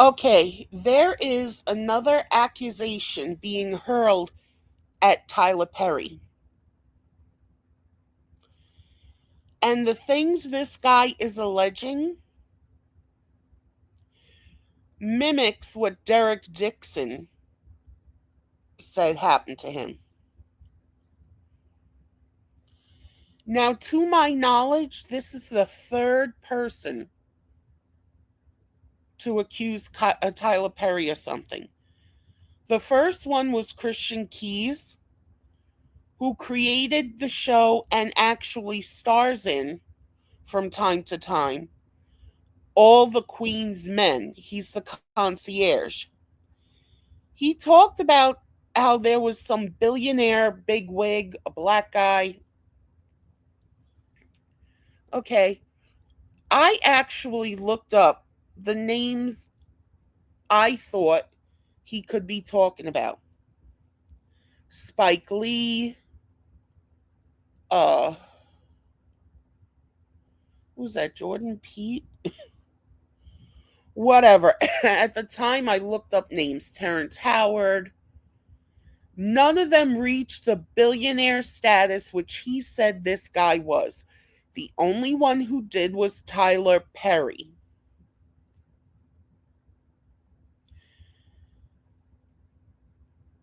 Okay, there is another accusation being hurled at Tyler Perry. And the things this guy is alleging mimics what Derek Dixon said happened to him. Now, to my knowledge, this is the third person to accuse Tyler Perry of something. The first one was Christian Keys, who created the show and actually stars in, from time to time, All the Queen's Men. He's the concierge. He talked about how there was some billionaire bigwig, a black guy. Okay, I actually looked up the names I thought he could be talking about. Spike Lee, uh, who's that? Jordan Peele? Whatever. At the time, I looked up names. Terrence Howard. None of them reached the billionaire status which he said this guy was. The only one who did was Tyler Perry.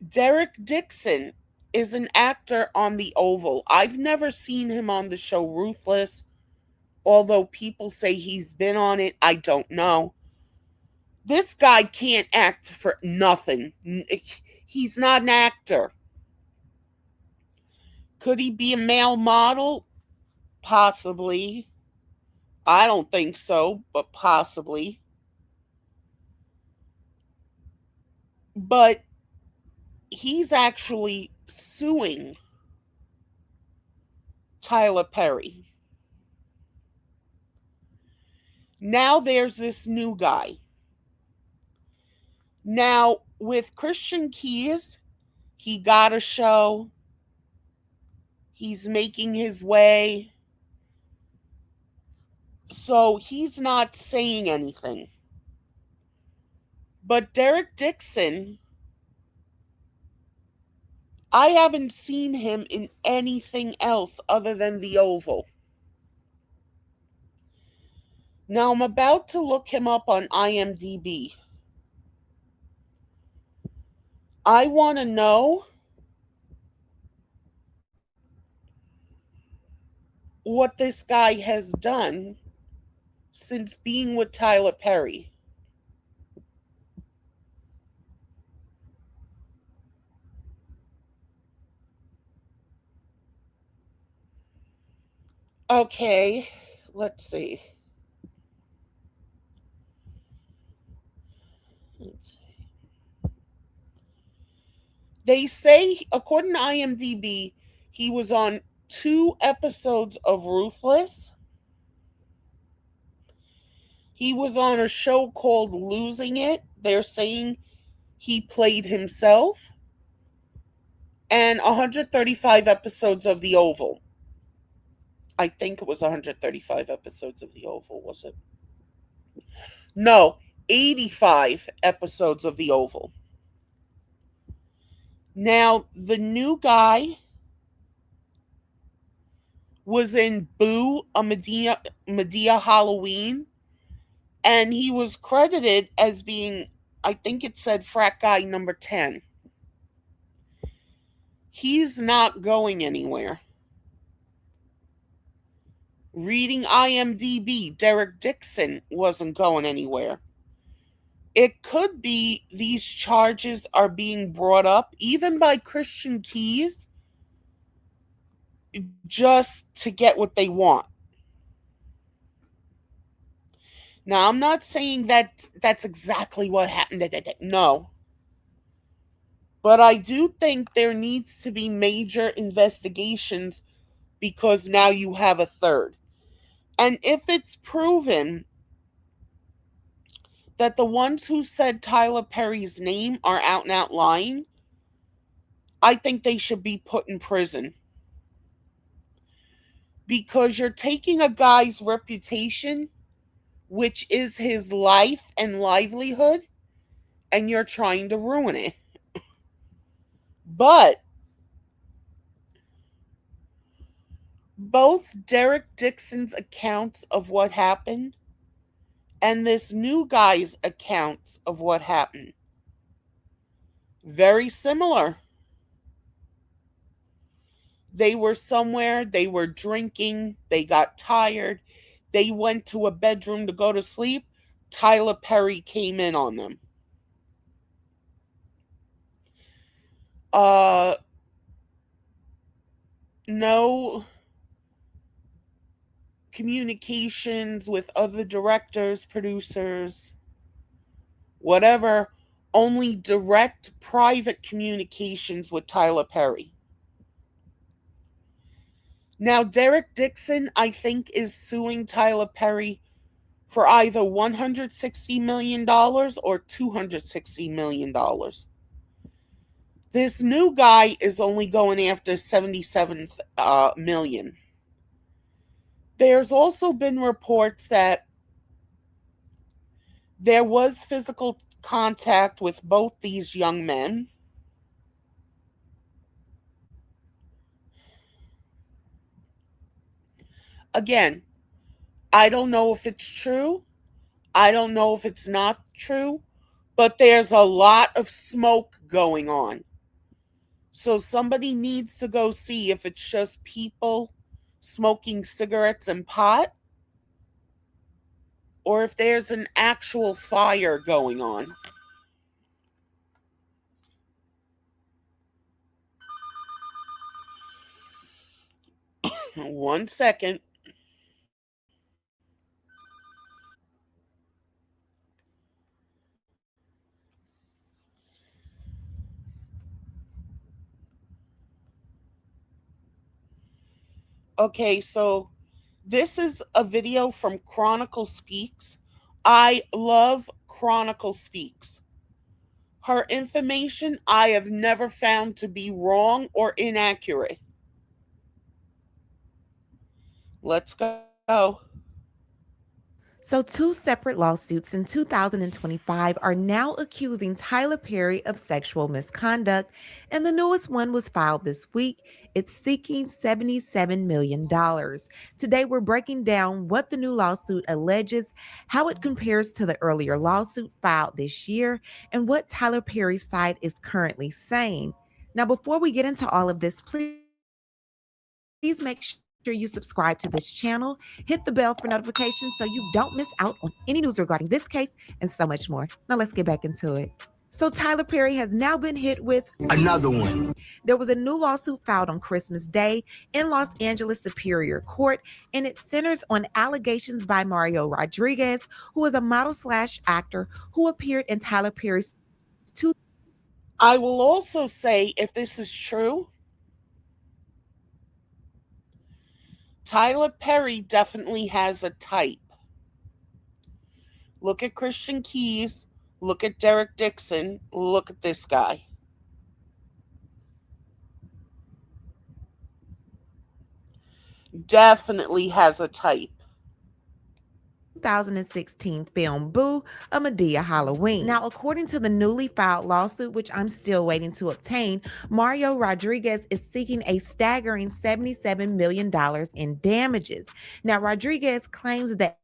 Derek Dixon is an actor on The Oval. I've never seen him on the show Ruthless, although people say he's been on it. I don't know. This guy can't act for nothing. He's not an actor. Could he be a male model? Possibly. I don't think so, but possibly. But he's actually suing Tyler Perry. Now there's this new guy. Now, with Christian Keys, he got a show. He's making his way. So he's not saying anything. But Derek Dixon, I haven't seen him in anything else other than The Oval. Now I'm about to look him up on IMDb. I want to know what this guy has done since being with Tyler Perry. Okay, let's see. Let's see. They say, according to IMDb, he was on 2 episodes of Ruthless. He was on a show called Losing It. They're saying he played himself. And 135 episodes of The Oval. I think it was 135 episodes of The Oval, was it? No, 85 episodes of The Oval. Now, the new guy was in Boo, a Medea Halloween, and he was credited as being, I think it said frat guy number 10. He's not going anywhere. Reading IMDb, Derek Dixon wasn't going anywhere. It could be these charges are being brought up even by Christian Keys just to get what they want. Now, I'm not saying that that's exactly what happened. No. But I do think there needs to be major investigations because now you have a third. And if it's proven that the ones who said Tyler Perry's name are out and out lying, I think they should be put in prison. Because you're taking a guy's reputation which is his life and livelihood, and you're trying to ruin it. But both Derek Dixon's accounts of what happened and this new guy's accounts of what happened, very similar. They were somewhere, they were drinking, they got tired, they went to a bedroom to go to sleep. Tyler Perry came in on them. Uh, no communications with other directors, producers, whatever, only direct private communications with Tyler Perry. Now, Derek Dixon, I think, is suing Tyler Perry for either $160 million or $260 million. This new guy is only going after 77 million. There's also been reports that there was physical contact with both these young men. Again, I don't know if it's true. I don't know if it's not true, but there's a lot of smoke going on. So somebody needs to go see if it's just people smoking cigarettes and pot or if there's an actual fire going on. One second. Okay, so this is a video from Chronicle Speaks. I love Chronicle Speaks. Her information I have never found to be wrong or inaccurate. Let's go. So, two separate lawsuits in 2025 are now accusing Tyler Perry of sexual misconduct, and the newest one was filed this week. It's seeking $77 million. Today, we're breaking down what the new lawsuit alleges, how it compares to the earlier lawsuit filed this year, and what Tyler Perry's side is currently saying. Now, before we get into all of this, please make sure you subscribe to this channel, hit the bell for notifications so you don't miss out on any news regarding this case and so much more. Now let's get back into it. So Tyler Perry has now been hit with another one. There was a new lawsuit filed on Christmas Day in Los Angeles Superior Court, and it centers on allegations by Mario Rodriguez, who is a model/actor who appeared in Tyler Perry's two. I will also say, if this is true, Tyler Perry definitely has a type. Look at Christian Keys, look at Derek Dixon, look at this guy. Definitely has a type. 2016 film Boo, A Madea Halloween. Now, according to the newly filed lawsuit, which I'm still waiting to obtain, Mario Rodriguez is seeking a staggering $77 million in damages. Now, Rodriguez claims that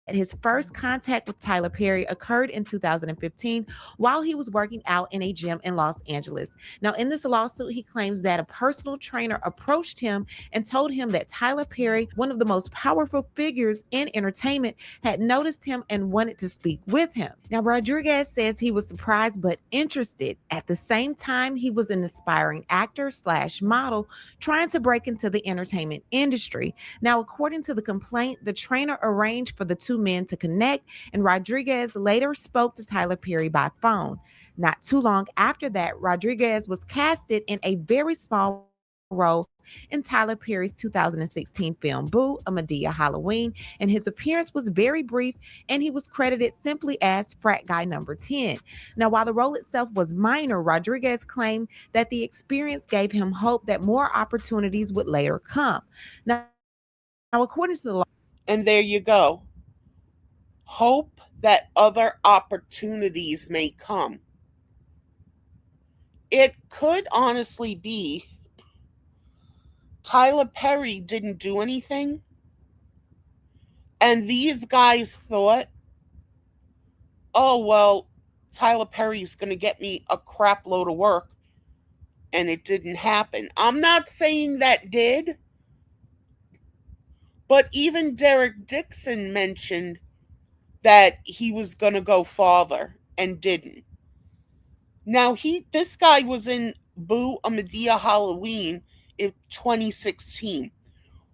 his first contact with Tyler Perry occurred in 2015 while he was working out in a gym in Los Angeles. Now, in this lawsuit, he claims that a personal trainer approached him and told him that Tyler Perry, one of the most powerful figures in entertainment, had noticed him and wanted to speak with him. Now, Rodriguez says he was surprised but interested. At the same time, he was an aspiring actor/model trying to break into the entertainment industry. Now, according to the complaint, the trainer arranged for the two men to connect, and Rodriguez later spoke to Tyler Perry by phone. Not too long after that, Rodriguez was casted in a very small role in Tyler Perry's 2016 film Boo, A Madea Halloween, and his appearance was very brief, and he was credited simply as frat guy number 10. Now, while the role itself was minor, Rodriguez claimed that the experience gave him hope that more opportunities would later come. Now according to the law, and there you go. hope that other opportunities may come. It could honestly be Tyler Perry didn't do anything, and these guys thought, oh, well, Tyler Perry's going to get me a crap load of work, and it didn't happen. I'm not saying that did, but even Derek Dixon mentioned that he was going to go farther and didn't. Now, this guy was in Boo a Medea Halloween in 2016.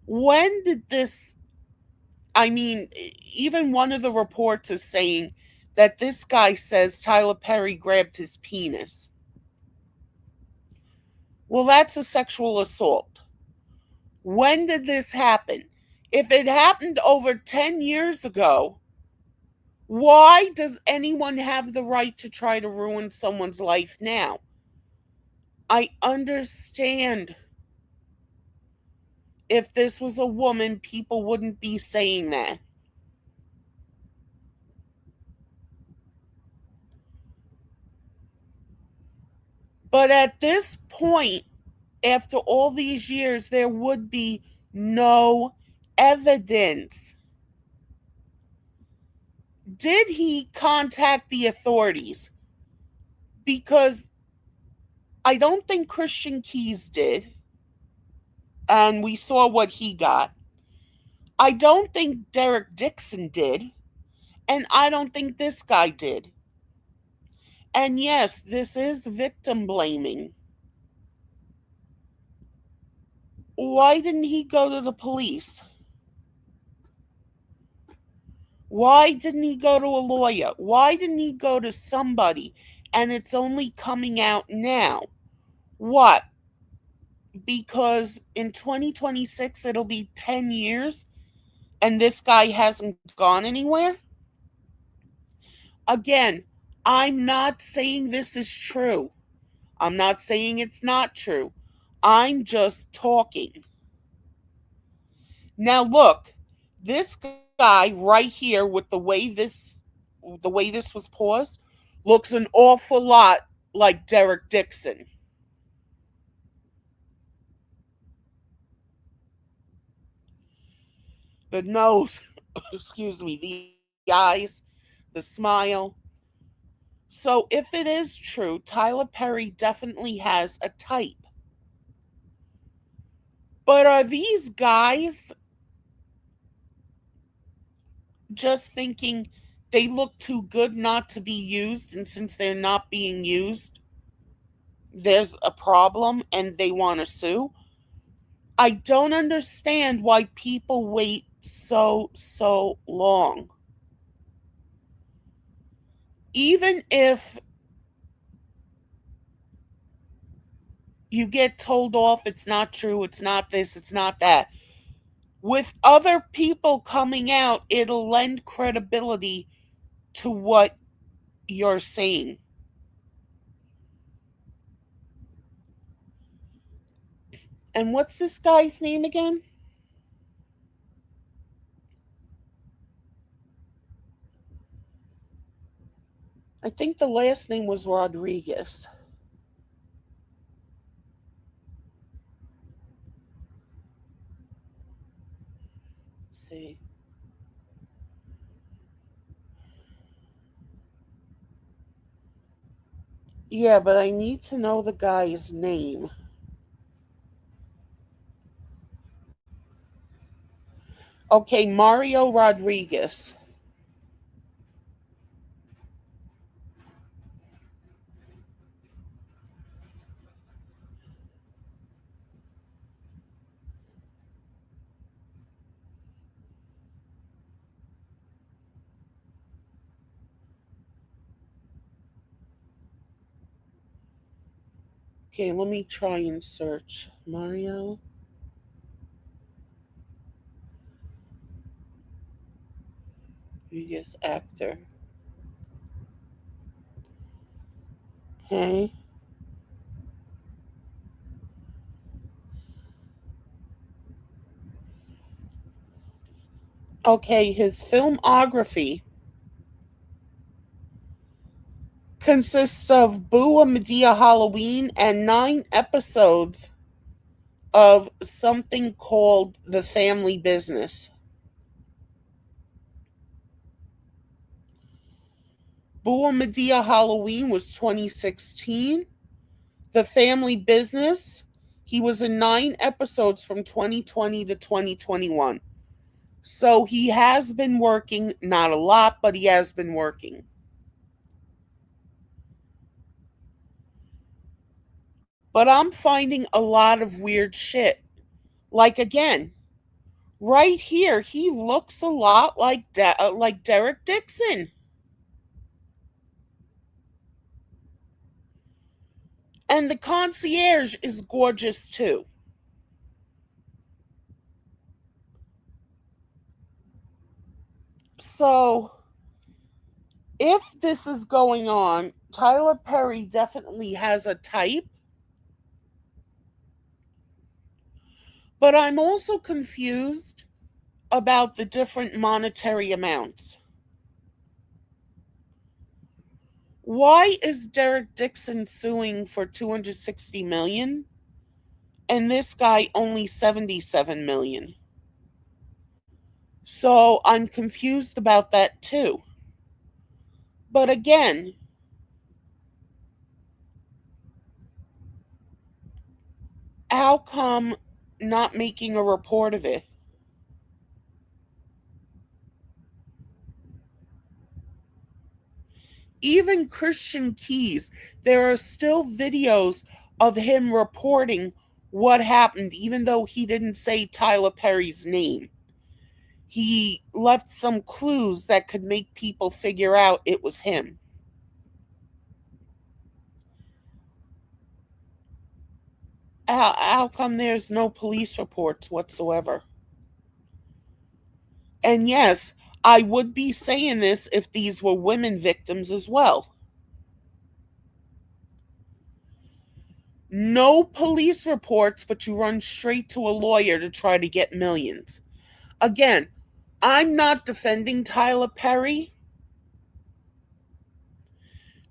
When did this, I mean, even one of the reports is saying that this guy says Tyler Perry grabbed his penis. Well, that's a sexual assault. When did this happen? If it happened over 10 years ago, why does anyone have the right to try to ruin someone's life now? I understand if this was a woman, people wouldn't be saying that. But at this point, after all these years, there would be no evidence. Did he contact the authorities? Because I don't think Christian Keys did. And we saw what he got. I don't think Derek Dixon did. And I don't think this guy did. And yes, this is victim blaming. Why didn't he go to the police? Why didn't he go to a lawyer? Why didn't he go to somebody? And it's only coming out now. What? Because in 2026 it'll be 10 years and this guy hasn't gone anywhere? Again, I'm not saying this is true. I'm not saying it's not true. I'm just talking. Now look, this guy right here with the way this was paused looks an awful lot like Derek Dixon. The nose, excuse me, the eyes, the smile. So if it is true, Tyler Perry definitely has a type. But are these guys just thinking they look too good not to be used, and since they're not being used, there's a problem and they want to sue? I don't understand why people wait so long. Even if you get told off, it's not true, it's not this, it's not that. With other people coming out, it'll lend credibility to what you're saying. And what's this guy's name again? I think the last name was Rodriguez. Let's see. Yeah, but I need to know the guy's name. Okay, Mario Rodriguez. Okay, let me try and search. Mario Rodriguez, actor. Okay. Okay, his filmography. consists of Boo a Medea Halloween and 9 episodes of something called The Family Business. Boo a Medea Halloween was 2016. The Family Business, he was in 9 episodes from 2020 to 2021. So he has been working, not a lot, but he has been working. But I'm finding a lot of weird shit. Like, again, right here, he looks a lot like Derek Dixon. And the concierge is gorgeous too. So, if this is going on, Tyler Perry definitely has a type. But I'm also confused about the different monetary amounts. Why is Derek Dixon suing for 260 million and this guy only 77 million? So I'm confused about that too. But again, how come not making a report of it? Even Christian Keys, there are still videos of him reporting what happened, even though he didn't say Tyler Perry's name. He left some clues that could make people figure out it was him. How come there's no police reports whatsoever? And yes, I would be saying this if these were women victims as well. No police reports, but you run straight to a lawyer to try to get millions. Again, I'm not defending Tyler Perry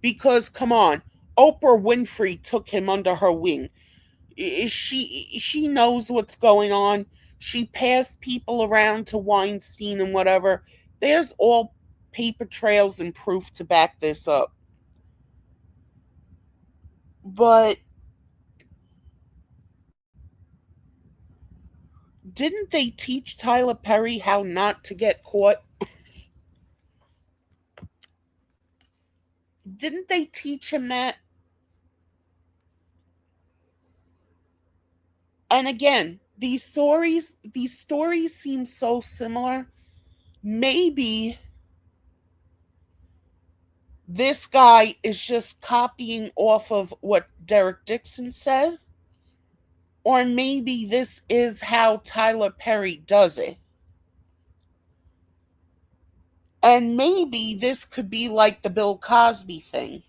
because, come on, Oprah Winfrey took him under her wing. She knows what's going on. She passed people around to Weinstein and whatever. There's all paper trails and proof to back this up. But didn't they teach Tyler Perry how not to get caught? Didn't they teach him that? And again, these stories seem so similar. Maybe this guy is just copying off of what Derek Dixon said, or maybe this is how Tyler Perry does it. And maybe this could be like the Bill Cosby thing.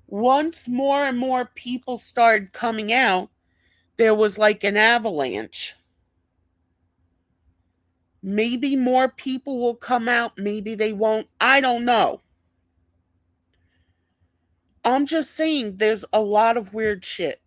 Once more and more people started coming out, there was like an avalanche. Maybe more people will come out, maybe they won't. I don't know. I'm just saying there's a lot of weird shit.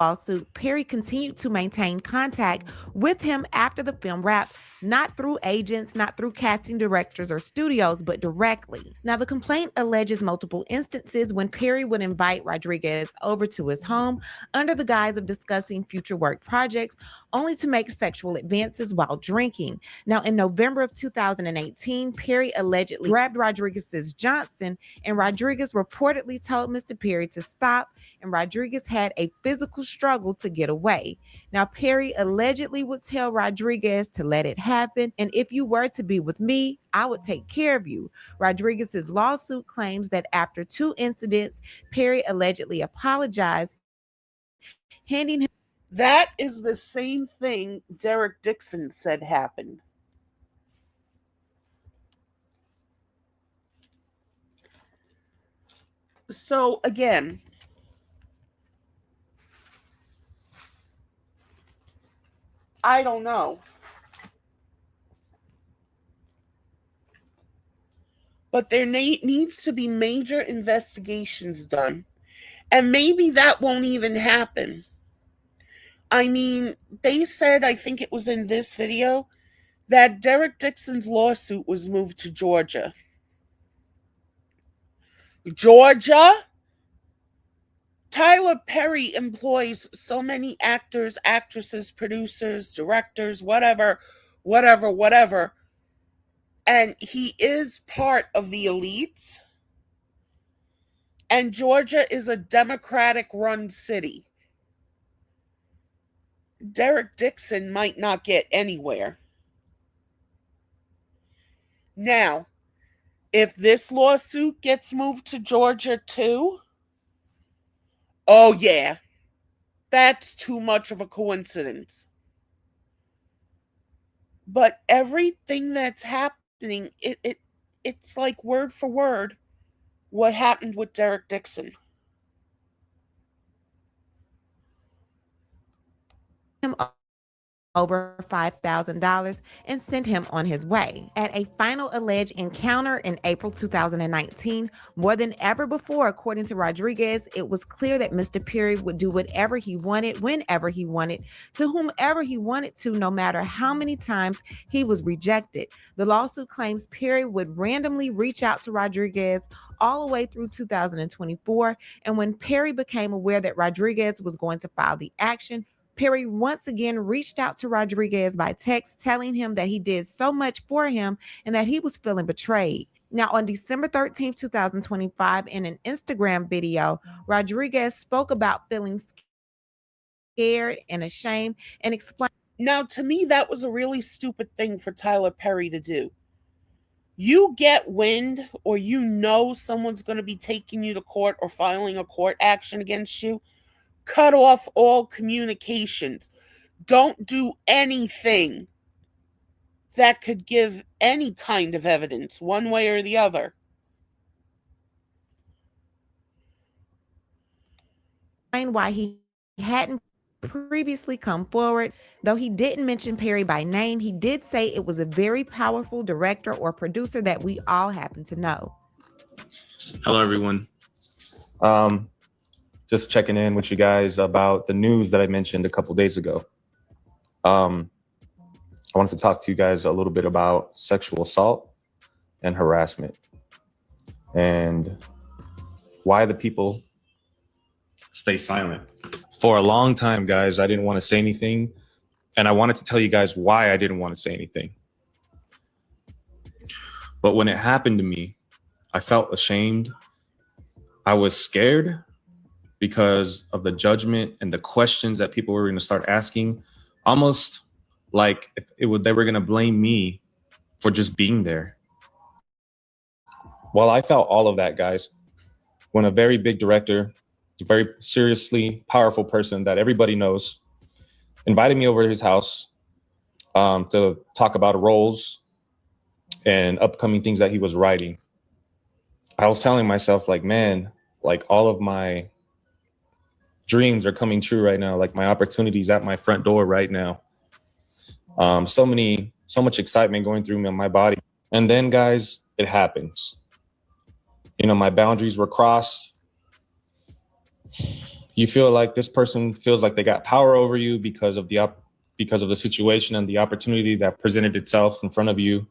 Lawsuit, Perry continued to maintain contact with him after the film wrapped, not through agents, not through casting directors or studios, but directly. Now, the complaint alleges multiple instances when Perry would invite Rodriguez over to his home under the guise of discussing future work projects, only to make sexual advances while drinking. Now, in November of 2018, Perry allegedly grabbed Rodriguez's Johnson, and Rodriguez reportedly told Mr. Perry to stop, and Rodriguez had a physical struggle to get away. Now, Perry allegedly would tell Rodriguez to let it happen, and if you were to be with me, I would take care of you. Rodriguez's lawsuit claims that after 2 incidents, Perry allegedly apologized, handing him. That is the same thing Derek Dixon said happened. So, again, I don't know. but there needs to be major investigations done. And maybe that won't even happen. I mean, they said, I think it was in this video, that Derek Dixon's lawsuit was moved to Georgia. Georgia? Tyler Perry employs so many actors, actresses, producers, directors, whatever, whatever. And he is part of the elites. And Georgia is a Democratic run city. Derek Dixon might not get anywhere. Now, if this lawsuit gets moved to Georgia too, oh yeah, that's too much of a coincidence. But everything that's happening, it's like word for word what happened with Derek Dixon. Him over $5,000 and sent him on his way. At a final alleged encounter in April 2019, more than ever before, according to Rodriguez, it was clear that Mr. Perry would do whatever he wanted, whenever he wanted, to whomever he wanted to, no matter how many times he was rejected. The lawsuit claims Perry would randomly reach out to Rodriguez all the way through 2024, and when Perry became aware that Rodriguez was going to file the action, Perry once again reached out to Rodriguez by text, telling him that he did so much for him and that he was feeling betrayed. Now, on December 13th, 2025, in an Instagram video, Rodriguez spoke about feeling scared and ashamed and explained. Now, to me, that was a really stupid thing for Tyler Perry to do. You get wind, or you know someone's going to be taking you to court or filing a court action against you, cut off all communications. Don't do anything that could give any kind of evidence, one way or the other. Why he hadn't previously come forward. Though he didn't mention Perry by name, he did say it was a very powerful director or producer that we all happen to know. Hello, everyone. Just checking in with you guys about the news that I mentioned a couple days ago. I wanted to talk to you guys a little bit about sexual assault and harassment and why the people stay silent. For a long time, guys, I didn't want to say anything, and I wanted to tell you guys why I didn't want to say anything. But when it happened to me, I felt ashamed. I was scared because of the judgment and the questions that people were going to start asking, almost like if they were going to blame me for just being there. Well, I felt all of that, guys, when a very big director, a very seriously powerful person that everybody knows, invited me over to his house to talk about roles and upcoming things that he was writing. I was telling myself, like, man, like all of my dreams are coming true right now. Like my opportunities at my front door right now. So much excitement going through my body. And then, guys, it happens. You know, my boundaries were crossed. You feel like this person feels like they got power over you because of the situation and the opportunity that presented itself in front of you.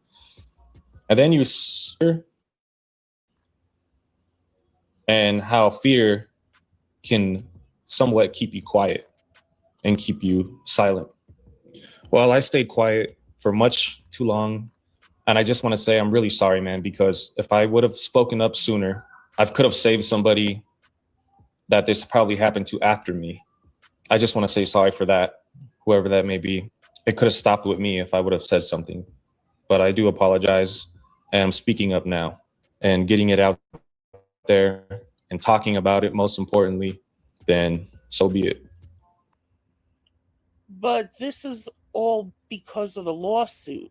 And then you and how fear can somewhat keep you quiet and keep you silent. Well, I stayed quiet for much too long. And I just want to say I'm really sorry, man, because if I would have spoken up sooner, I could have saved somebody that this probably happened to after me. I just want to say sorry for that, whoever that may be. It could have stopped with me if I would have said something. But I do apologize, and I'm speaking up now and getting it out there and talking about it, most importantly, then so be it. But this is all because of the lawsuit.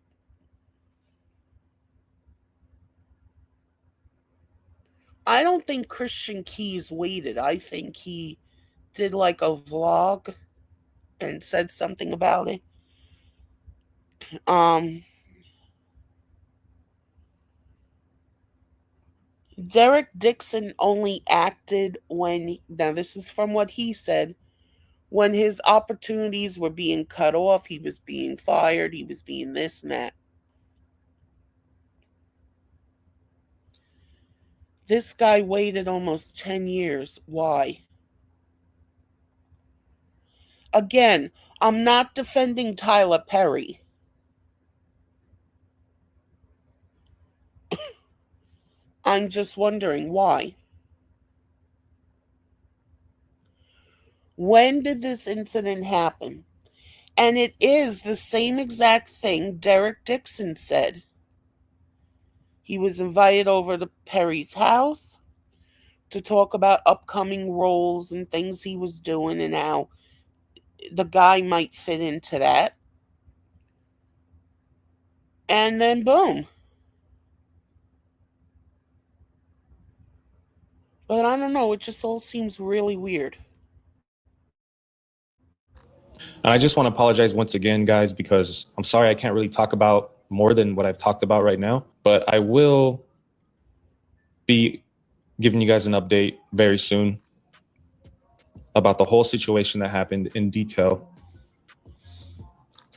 I don't think Christian Keys waited. I think he did like a vlog and said something about it. Derek Dixon only acted when, now this is from what he said, when his opportunities were being cut off, he was being fired, he was being this and that. This guy waited almost 10 years. Why? Again, I'm not defending Tyler Perry. I'm just wondering why. When did this incident happen? And it is the same exact thing Derek Dixon said. He was invited over to Perry's house to talk about upcoming roles and things he was doing and how the guy might fit into that. And then boom. But I don't know, it just all seems really weird. And I just want to apologize once again, guys, because I'm sorry I can't really talk about more than what I've talked about right now. But I will be giving you guys an update very soon about the whole situation that happened in detail.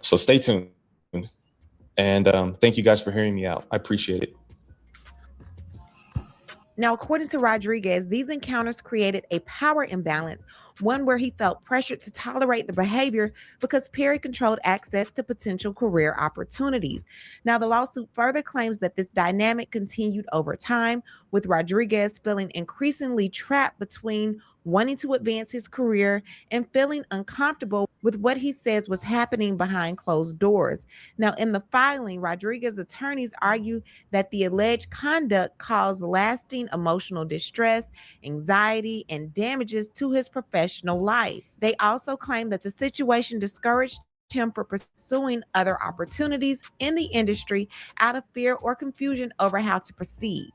So stay tuned. And thank you guys for hearing me out. I appreciate it. Now, according to Rodriguez, these encounters created a power imbalance, one where he felt pressured to tolerate the behavior because Perry controlled access to potential career opportunities. Now, the lawsuit further claims that this dynamic continued over time, with Rodriguez feeling increasingly trapped between wanting to advance his career and feeling uncomfortable with what he says was happening behind closed doors. Now, in the filing, Rodriguez's attorneys argue that the alleged conduct caused lasting emotional distress, anxiety, and damages to his professional life. They also claim that the situation discouraged him from pursuing other opportunities in the industry out of fear or confusion over how to proceed.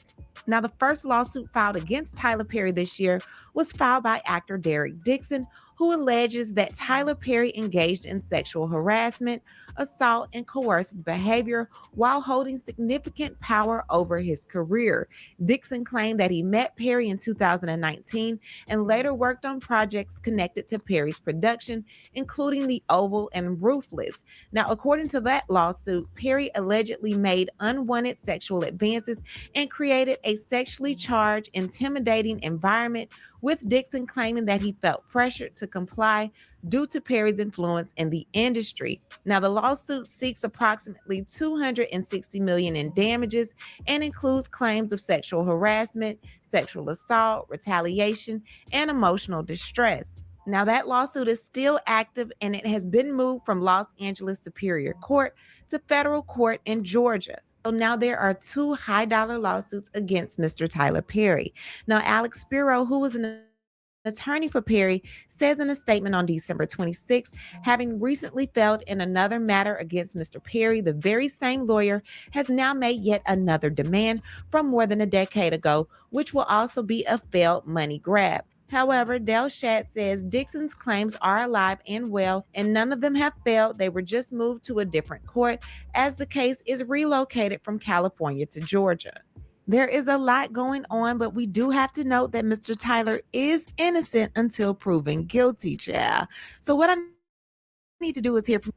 Now, the first lawsuit filed against Tyler Perry this year was filed by actor Derek Dixon, who alleges that Tyler Perry engaged in sexual harassment, assault, and coercive behavior while holding significant power over his career. Dixon claimed that he met Perry in 2019 and later worked on projects connected to Perry's production, including The Oval and Ruthless. Now, according to that lawsuit, Perry allegedly made unwanted sexual advances and created a sexually charged, intimidating environment, with Dixon claiming that he felt pressured to comply due to Perry's influence in the industry. Now, the lawsuit seeks approximately $260 million in damages and includes claims of sexual harassment, sexual assault, retaliation, and emotional distress. Now, that lawsuit is still active and it has been moved from Los Angeles Superior Court to federal court in Georgia. So now there are two high-dollar lawsuits against Mr. Tyler Perry. Now, Alex Spiro, who was an attorney for Perry, says in a statement on December 26, having recently filed in another matter against Mr. Perry, the very same lawyer has now made yet another demand from more than a decade ago, which will also be a failed money grab. However, Del Shadd says Dixon's claims are alive and well, and none of them have failed. They were just moved to a different court as the case is relocated from California to Georgia. There is a lot going on, but we do have to note that Mr. Tyler is innocent until proven guilty, child. So what I need to do is hear from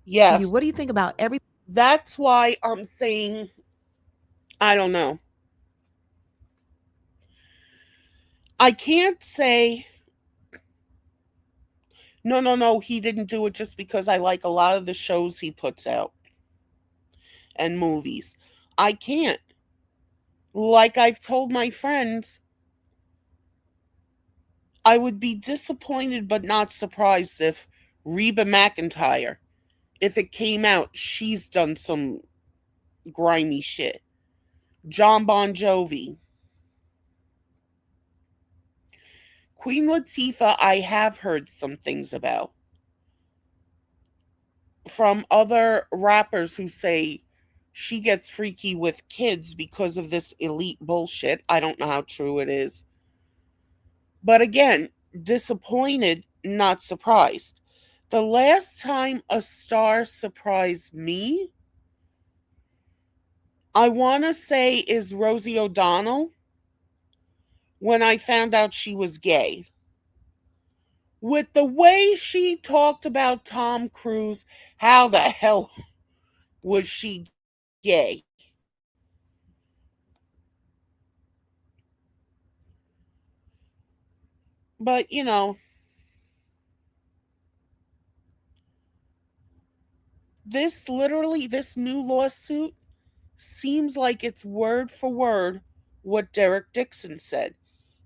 Yes. you. What do you think about everything? That's why I'm saying, I don't know. I can't say, no, he didn't do it just because I like a lot of the shows he puts out and movies. I can't. Like I've told my friends, I would be disappointed but not surprised if Reba McEntire, if it came out, she's done some grimy shit. John Bon Jovi. Queen Latifah, I have heard some things about from other rappers who say she gets freaky with kids because of this elite bullshit. I don't know how true it is. But again, disappointed, not surprised. The last time a star surprised me, I want to say, is Rosie O'Donnell. when I found out she was gay. With the way she talked about Tom Cruise, how the hell was she gay? But, this new lawsuit seems like it's word for word what Derek Dixon said.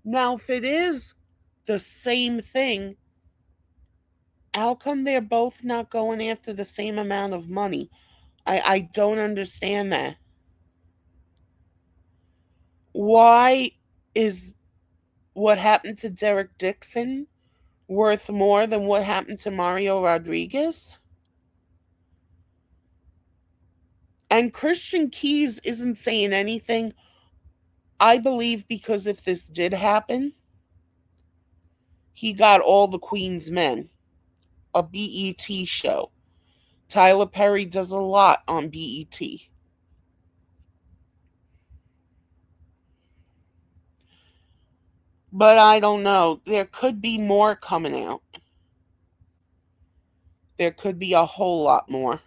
Now, if it is the same thing, how come they're both not going after the same amount of money? I don't understand that. Why is what happened to Derek Dixon worth more than what happened to Mario Rodriguez? And Christian Keys isn't saying anything, I believe, because if this did happen, he got All the Queen's Men, a BET show. Tyler Perry does a lot on BET. But I don't know. There could be more coming out. There could be a whole lot more.